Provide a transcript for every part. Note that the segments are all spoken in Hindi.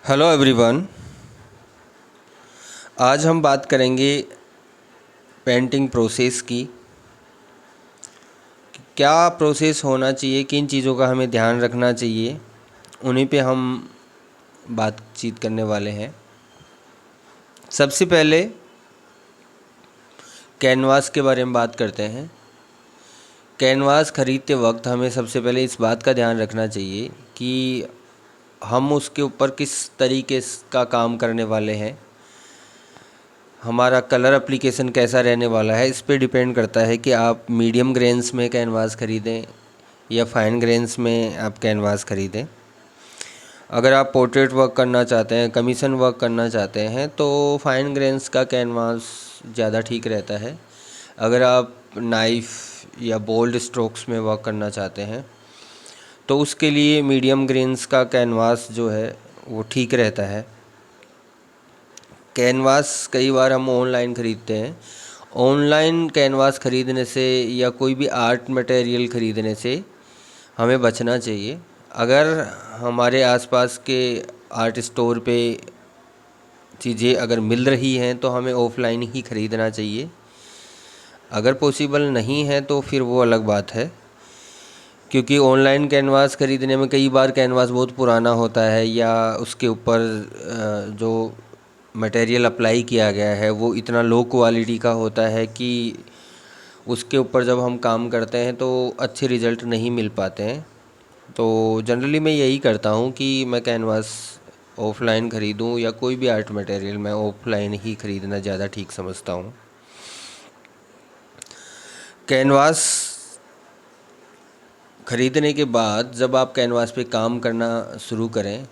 Hello everyone. आज हम बात करेंगे पेंटिंग प्रोसेस की। क्या प्रोसेस होना चाहिए, किन चीज़ों का हमें ध्यान रखना चाहिए, उन्हीं पे हम बातचीत करने वाले हैं। सबसे पहले कैनवास के बारे में बात करते हैं। कैनवास ख़रीदते वक्त हमें सबसे पहले इस बात का ध्यान रखना चाहिए कि हम उसके ऊपर किस तरीके का काम करने वाले हैं, हमारा कलर एप्लीकेशन कैसा रहने वाला है। इस पे डिपेंड करता है कि आप मीडियम ग्रेन्स में कैनवास ख़रीदें या फाइन ग्रेन्स में आप कैनवास ख़रीदें। अगर आप पोर्ट्रेट वर्क करना चाहते हैं, कमीशन वर्क करना चाहते हैं, तो फाइन ग्रेन्स का कैनवास ज़्यादा ठीक रहता है। अगर आप नाइफ़ या बोल्ड स्ट्रोक्स में वर्क करना चाहते हैं तो उसके लिए मीडियम ग्रेन्स का कैनवास जो है वो ठीक रहता है। कैनवास कई बार हम ऑनलाइन ख़रीदते हैं। ऑनलाइन कैनवास ख़रीदने से या कोई भी आर्ट मटेरियल ख़रीदने से हमें बचना चाहिए। अगर हमारे आसपास के आर्ट स्टोर पे चीज़ें अगर मिल रही हैं तो हमें ऑफ़लाइन ही ख़रीदना चाहिए। अगर पॉसिबल नहीं है तो फिर वो अलग बात है, क्योंकि ऑनलाइन कैनवास ख़रीदने में कई बार कैनवास बहुत पुराना होता है या उसके ऊपर जो मटेरियल अप्लाई किया गया है वो इतना लो क्वालिटी का होता है कि उसके ऊपर जब हम काम करते हैं तो अच्छे रिज़ल्ट नहीं मिल पाते हैं। तो जनरली मैं यही करता हूँ कि मैं कैनवास ऑफ़लाइन ख़रीदूँ या कोई भी आर्ट मटेरियल मैं ऑफ़लाइन ही ख़रीदना ज़्यादा ठीक समझता हूँ। कैनवास ख़रीदने के बाद जब आप कैनवास पे काम करना शुरू करें,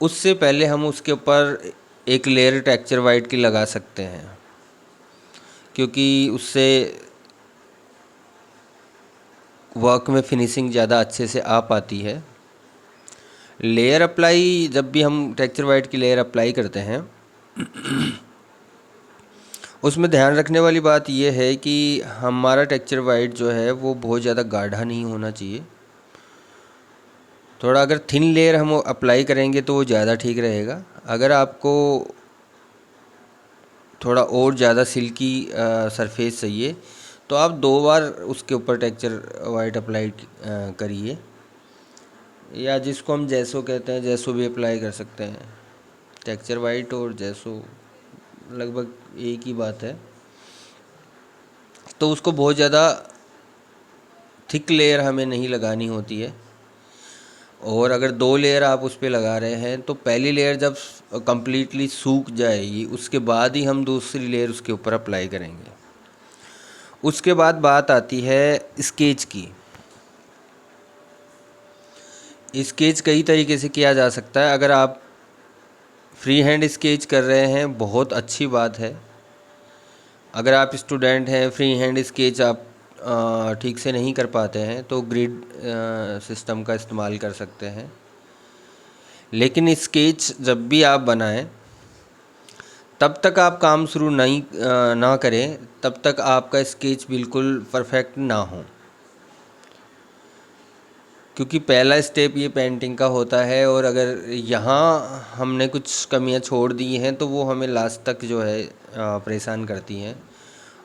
उससे पहले हम उसके ऊपर एक लेयर टेक्सचर वाइट की लगा सकते हैं, क्योंकि उससे वर्क में फिनिशिंग ज़्यादा अच्छे से आ पाती है। लेयर अप्लाई, जब भी हम टेक्सचर वाइट की लेयर अप्लाई करते हैं उसमें ध्यान रखने वाली बात यह है कि हमारा टेक्सचर वाइट जो है वो बहुत ज़्यादा गाढ़ा नहीं होना चाहिए। थोड़ा अगर थिन लेयर हम अप्लाई करेंगे तो वो ज़्यादा ठीक रहेगा। अगर आपको थोड़ा और ज़्यादा सिल्की सरफेस चाहिए तो आप 2 बार उसके ऊपर टेक्सचर वाइट अप्लाई करिए, या जिसको हम जैसो कहते हैं, जैसो भी अप्लाई कर सकते हैं। टेक्सचर वाइट और जैसो लगभग एक ही बात है। तो उसको बहुत ज़्यादा थिक लेयर हमें नहीं लगानी होती है, और अगर 2 लेयर आप उस पर लगा रहे हैं तो पहली लेयर जब कम्प्लीटली सूख जाएगी उसके बाद ही हम दूसरी लेयर उसके ऊपर अप्लाई करेंगे। उसके बाद बात आती है स्केच की। स्केच कई तरीके से किया जा सकता है। अगर आप फ्री हैंड स्केच कर रहे हैं बहुत अच्छी बात है। अगर आप स्टूडेंट हैं, फ्री हैंड स्केच आप ठीक से नहीं कर पाते हैं तो ग्रिड सिस्टम का इस्तेमाल कर सकते हैं। लेकिन स्केच जब भी आप बनाएं तब तक आप काम शुरू नहीं ना करें तब तक आपका स्केच बिल्कुल परफेक्ट ना हो, क्योंकि पहला स्टेप ये पेंटिंग का होता है। और अगर यहाँ हमने कुछ कमियां छोड़ दी हैं तो वो हमें लास्ट तक जो है परेशान करती हैं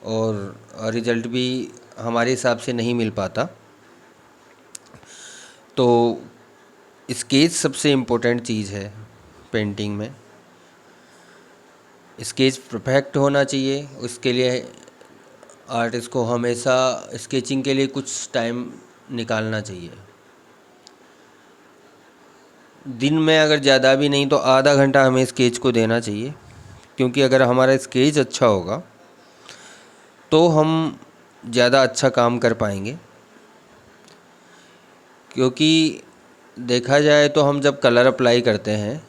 और रिज़ल्ट भी हमारे हिसाब से नहीं मिल पाता। तो स्केच सबसे इम्पोर्टेंट चीज़ है पेंटिंग में। स्केच परफेक्ट होना चाहिए। उसके लिए आर्टिस्ट को हमेशा स्केचिंग के लिए कुछ टाइम निकालना चाहिए। दिन में अगर ज़्यादा भी नहीं तो आधा घंटा हमें स्केच को देना चाहिए, क्योंकि अगर हमारा स्केच अच्छा होगा तो हम ज़्यादा अच्छा काम कर पाएंगे। क्योंकि देखा जाए तो हम जब कलर अप्लाई करते हैं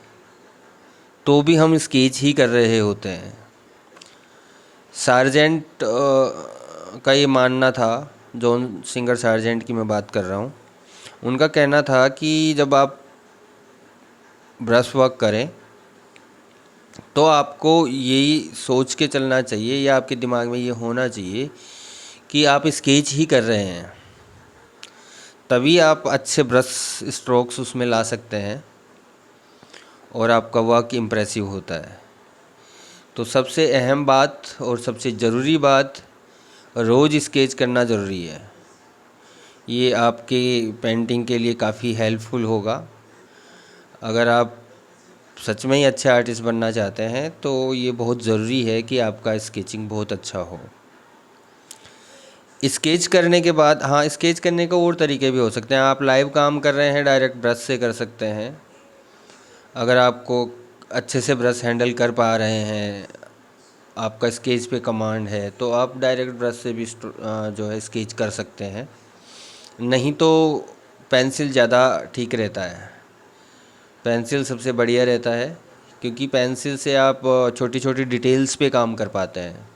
तो भी हम स्केच ही कर रहे होते हैं। सार्जेंट का ये मानना था, जॉन सिंगर सार्जेंट की मैं बात कर रहा हूँ, उनका कहना था कि जब आप ब्रश वर्क करें तो आपको यही सोच के चलना चाहिए या आपके दिमाग में ये होना चाहिए कि आप स्केच ही कर रहे हैं, तभी आप अच्छे ब्रश स्ट्रोक्स उसमें ला सकते हैं। और आपका वर्क इम्प्रेसिव होता है। तो सबसे अहम बात और सबसे ज़रूरी बात, रोज़ स्केच करना ज़रूरी है। ये आपके पेंटिंग के लिए काफ़ी हेल्पफुल होगा। अगर आप सच में ही अच्छे आर्टिस्ट बनना चाहते हैं तो ये बहुत ज़रूरी है कि आपका स्केचिंग बहुत अच्छा हो। स्केच करने के बाद, हाँ, स्केच करने के और तरीके भी हो सकते हैं। आप लाइव काम कर रहे हैं, डायरेक्ट ब्रश से कर सकते हैं। अगर आपको अच्छे से ब्रश हैंडल कर पा रहे हैं, आपका स्केच पे कमांड है, तो आप डायरेक्ट ब्रश से भी जो है स्केच कर सकते हैं। नहीं तो पेंसिल ज़्यादा ठीक रहता है। पेंसिल सबसे बढ़िया रहता है, क्योंकि पेंसिल से आप छोटी छोटी डिटेल्स पे काम कर पाते हैं।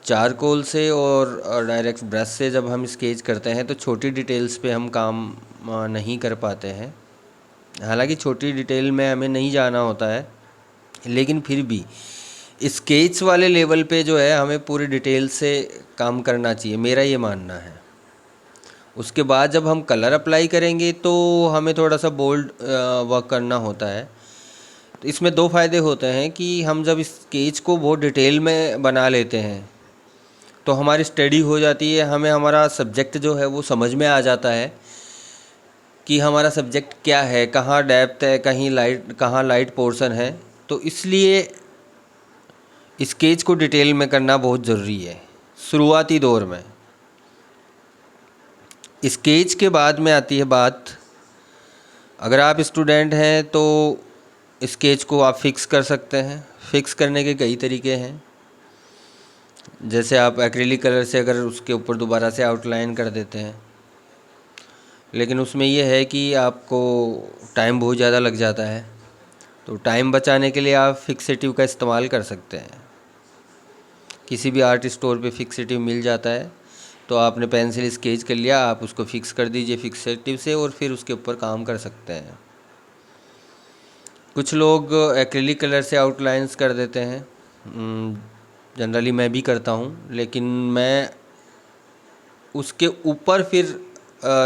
चारकोल से और डायरेक्ट ब्रश से जब हम स्केच करते हैं तो छोटी डिटेल्स पे हम काम नहीं कर पाते हैं। हालांकि छोटी डिटेल में हमें नहीं जाना होता है, लेकिन फिर भी स्केच वाले लेवल पे जो है हमें पूरी डिटेल से काम करना चाहिए, मेरा ये मानना है। उसके बाद जब हम कलर अप्लाई करेंगे तो हमें थोड़ा सा बोल्ड वर्क करना होता है। तो इसमें दो फ़ायदे होते हैं कि हम जब स्केच को बहुत डिटेल में बना लेते हैं तो हमारी स्टडी हो जाती है, हमें हमारा सब्जेक्ट जो है वो समझ में आ जाता है कि हमारा सब्जेक्ट क्या है, कहाँ डेप्थ है, कहाँ लाइट पोर्शन है। तो इसलिए स्केच को डिटेल में करना बहुत ज़रूरी है शुरुआती दौर में। स्केच के बाद में आती है बात, अगर आप स्टूडेंट हैं तो स्केच को आप फिक्स कर सकते हैं। फिक्स करने के कई तरीके हैं। जैसे आप एक्रिलिक कलर से अगर उसके ऊपर दोबारा से आउटलाइन कर देते हैं, लेकिन उसमें यह है कि आपको टाइम बहुत ज़्यादा लग जाता है। तो टाइम बचाने के लिए आप फिक्सेटिव का इस्तेमाल कर सकते हैं। किसी भी आर्ट स्टोर पे फिक्सेटिव मिल जाता है, तो आपने पेंसिल स्केच कर लिया, आप उसको फिक्स कर दीजिए फिक्सेटिव से और फिर उसके ऊपर काम कर सकते हैं। कुछ लोग एक्रिलिक कलर से आउटलाइंस कर देते हैं, जनरली मैं भी करता हूँ, लेकिन मैं उसके ऊपर फिर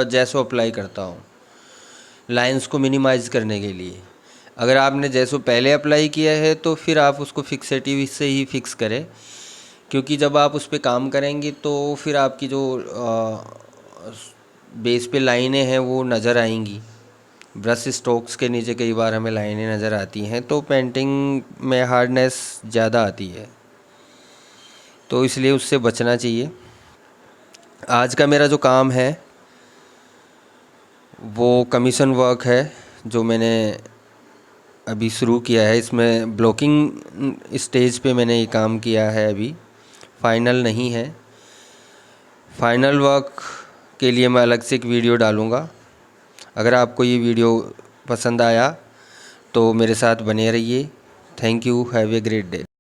जेसो अप्लाई करता हूँ लाइंस को मिनिमाइज़ करने के लिए। अगर आपने जेसो पहले अप्लाई किया है तो फिर आप उसको फिक्सेटिव से ही फिक्स करें, क्योंकि जब आप उस पर काम करेंगे तो फिर आपकी जो बेस पे लाइनें हैं वो नज़र आएंगी। ब्रश स्ट्रोक्स के नीचे कई बार हमें लाइनें नज़र आती हैं, तो पेंटिंग में हार्डनेस ज़्यादा आती है, तो इसलिए उससे बचना चाहिए। आज का मेरा जो काम है वो कमीशन वर्क है, जो मैंने अभी शुरू किया है। इसमें ब्लॉकिंग स्टेज पे मैंने ये काम किया है, अभी फाइनल नहीं है। फाइनल वर्क के लिए मैं अलग से एक वीडियो डालूँगा। अगर आपको ये वीडियो पसंद आया तो मेरे साथ बने रहिए। Thank you, have a great day.